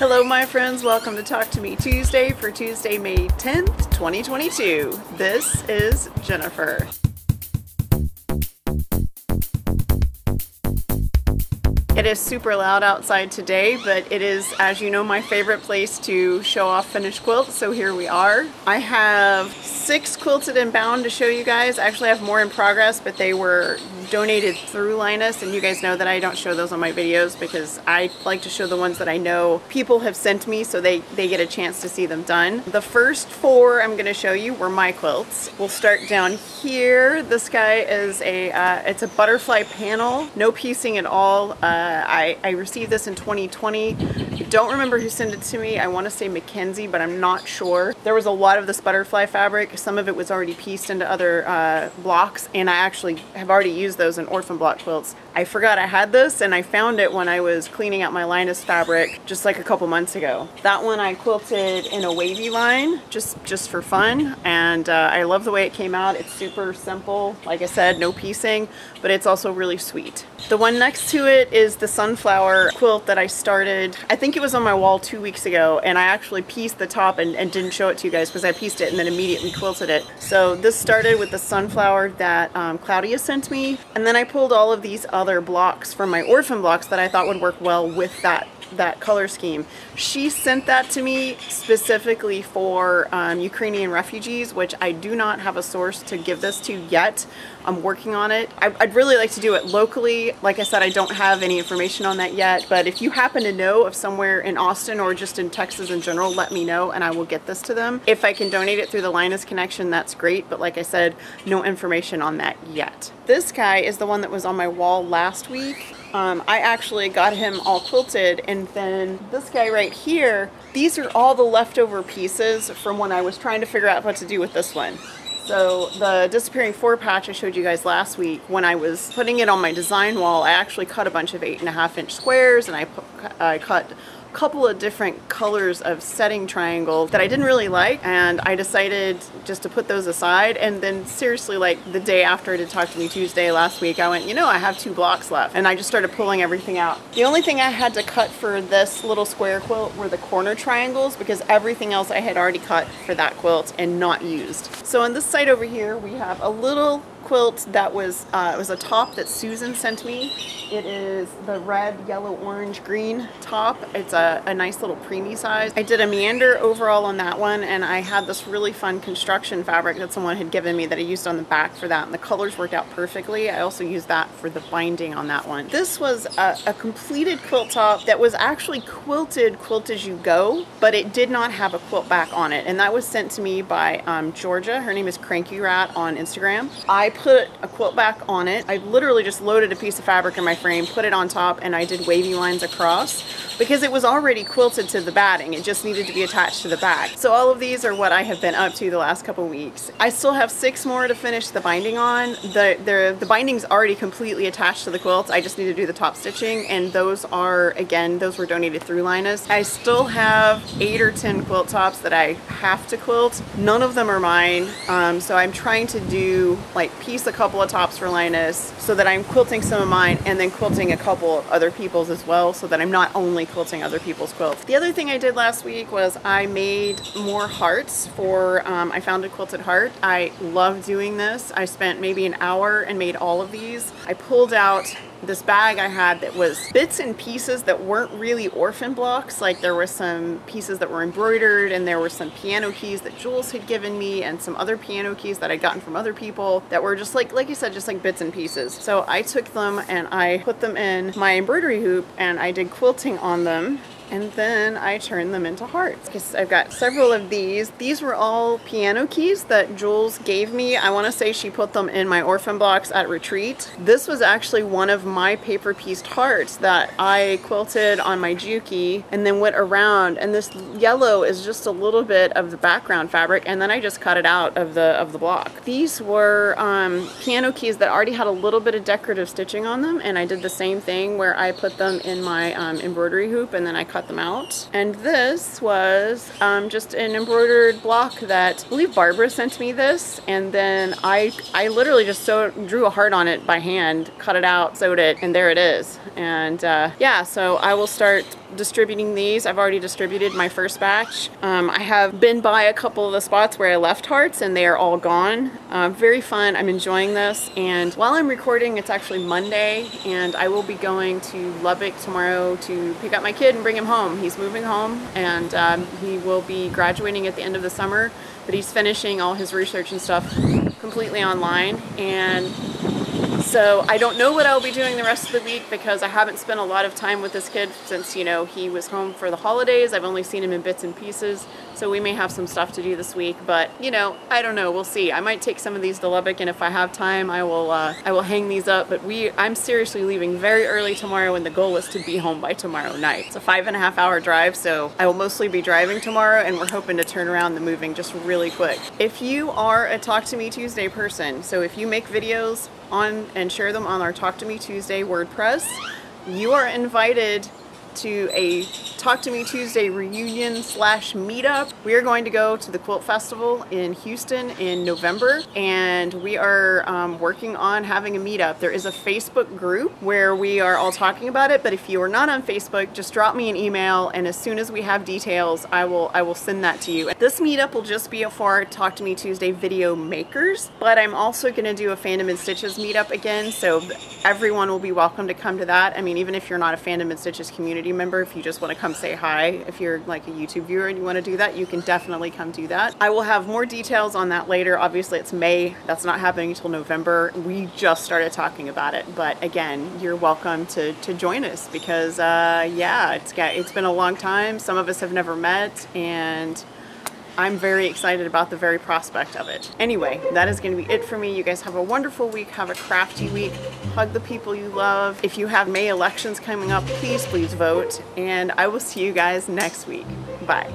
Hello my friends, welcome to Talk to Me Tuesday for Tuesday, May 10th, 2022. This is Jennifer. It is super loud outside today, but it is, as you know, my favorite place to show off finished quilts, so here we are. I have 6 quilted and bound to show you guys. I actually have more in progress, but they were donated through Linus, and you guys know that I don't show those on my videos because I like to show the ones that I know people have sent me so they get a chance to see them done. The first 4 I'm going to show you were my quilts. We'll start down here. This guy is it's a butterfly panel, no piecing at all. I received this in 2020. I don't remember who sent it to me. I want to say Mackenzie, but I'm not sure. There was a lot of this butterfly fabric. Some of it was already pieced into other blocks, and I actually have already used those in orphan block quilts. I forgot I had this, and I found it when I was cleaning out my Linus fabric just like a couple months ago. That one I quilted in a wavy line just for fun, and I love the way it came out. It's super simple, like I said, no piecing, but it's also really sweet. The one next to it is the sunflower quilt that I started. I think it was on my wall 2 weeks ago, and I actually pieced the top and didn't show it to you guys because I pieced it and then immediately quilted it. So this started with the sunflower that Claudia sent me, and then I pulled all of these other blocks from my orphan blocks that I thought would work well with that color scheme. She sent that to me specifically for Ukrainian refugees, which I do not have a source to give this to yet. I'm working on it. I'd really like to do it locally. Like I said, I don't have any information on that yet, but if you happen to know of somewhere in Austin or just in Texas in general, let me know and I will get this to them. If I can donate it through the Linus connection, that's great, but like I said, no information on that yet. This guy is the one that was on my wall last week. I actually got him all quilted, and then this guy right here, these are all the leftover pieces from when I was trying to figure out what to do with this one. So the disappearing 4 patch I showed you guys last week, when I was putting it on my design wall, I actually cut a bunch of 8.5-inch squares, and I cut a couple of different colors of setting triangle that I didn't really like, and I decided just to put those aside. And then seriously, like the day after I did Talk to Me Tuesday last week, I went, you know, I have 2 blocks left, and I just started pulling everything out. The only thing I had to cut for this little square quilt were the corner triangles, because everything else I had already cut for that quilt and not used. So on this side over here, we have a little quilt that was it was a top that Susan sent me. It is the red, yellow, orange, green top. It's a nice little preemie size. I did a meander overall on that one, and I had this really fun construction fabric that someone had given me that I used on the back for that, and the colors worked out perfectly. I also used that for the binding on that one. This was a completed quilt top that was actually quilted quilt as you go, but it did not have a quilt back on it, and that was sent to me by Georgia. Her name is Cranky Rat on Instagram. I put a quilt back on it. I literally just loaded a piece of fabric in my frame, put it on top, and I did wavy lines across because it was already quilted to the batting. It just needed to be attached to the back. So all of these are what I have been up to the last couple weeks. I still have 6 more to finish the binding on. The binding's already completely attached to the quilts. I just need to do the top stitching, and those are, again, those were donated through Linus. I still have 8 or 10 quilt tops that I have to quilt. None of them are mine, so I'm trying to do like piece a couple of tops for Linus so that I'm quilting some of mine and then quilting a couple of other people's as well, so that I'm not only quilting other people's quilts. The other thing I did last week was I made more hearts for I Found a Quilted Heart. I love doing this. I spent maybe an hour and made all of these. I pulled out this bag I had that was bits and pieces that weren't really orphan blocks. Like there were some pieces that were embroidered, and there were some piano keys that Jules had given me, and some other piano keys that I'd gotten from other people that were just like you said, just like bits and pieces. So I took them and I put them in my embroidery hoop, and I did quilting on them, and then I turned them into hearts. Because I've got several of these. These were all piano keys that Jules gave me. I want to say she put them in my orphan blocks at retreat. This was actually one of my paper pieced hearts that I quilted on my Juki and then went around, and this yellow is just a little bit of the background fabric, and then I just cut it out of the block. These were piano keys that already had a little bit of decorative stitching on them, and I did the same thing where I put them in my embroidery hoop, and then I cut them out. And this was just an embroidered block that I believe Barbara sent me this, and then I literally just drew a heart on it by hand, cut it out, sewed it, and there it is. And yeah, so I will start distributing these. I've already distributed my first batch. I have been by a couple of the spots where I left hearts and they are all gone. Very fun. I'm enjoying this, and while I'm recording, it's actually Monday, and I will be going to Lubbock tomorrow to pick up my kid and bring him home. He's moving home, and he will be graduating at the end of the summer, but he's finishing all his research and stuff completely online. And so I don't know what I'll be doing the rest of the week because I haven't spent a lot of time with this kid since, you know, he was home for the holidays. I've only seen him in bits and pieces, so we may have some stuff to do this week, but you know, I don't know, we'll see. I might take some of these to Lubbock, and if I have time, I will hang these up, but I'm seriously leaving very early tomorrow, and the goal is to be home by tomorrow night. It's a 5.5 hour drive, so I will mostly be driving tomorrow, and we're hoping to turn around the moving just really quick. If you are a Talk to Me Tuesday person, so if you make videos on and share them on our Talk to Me Tuesday WordPress, you are invited to a Talk to Me Tuesday reunion / meetup. We are going to go to the Quilt Festival in Houston in November, and we are working on having a meetup. There is a Facebook group where we are all talking about it, but if you are not on Facebook, just drop me an email, and as soon as we have details, I will send that to you. This meetup will just be for our Talk to Me Tuesday video makers, but I'm also going to do a Fandom and Stitches meetup again, so everyone will be welcome to come to that. I mean, even if you're not a Fandom and Stitches community member, if you just want to come say hi, if you're like a YouTube viewer and you want to do that, you can definitely come do that. I will have more details on that later. Obviously it's May, that's not happening until November. We just started talking about it, but again, you're welcome to join us because yeah, it's been a long time. Some of us have never met, and I'm very excited about the very prospect of it. Anyway, that is going to be it for me. You guys have a wonderful week. Have a crafty week. Hug the people you love. If you have May elections coming up, please vote. And I will see you guys next week. Bye.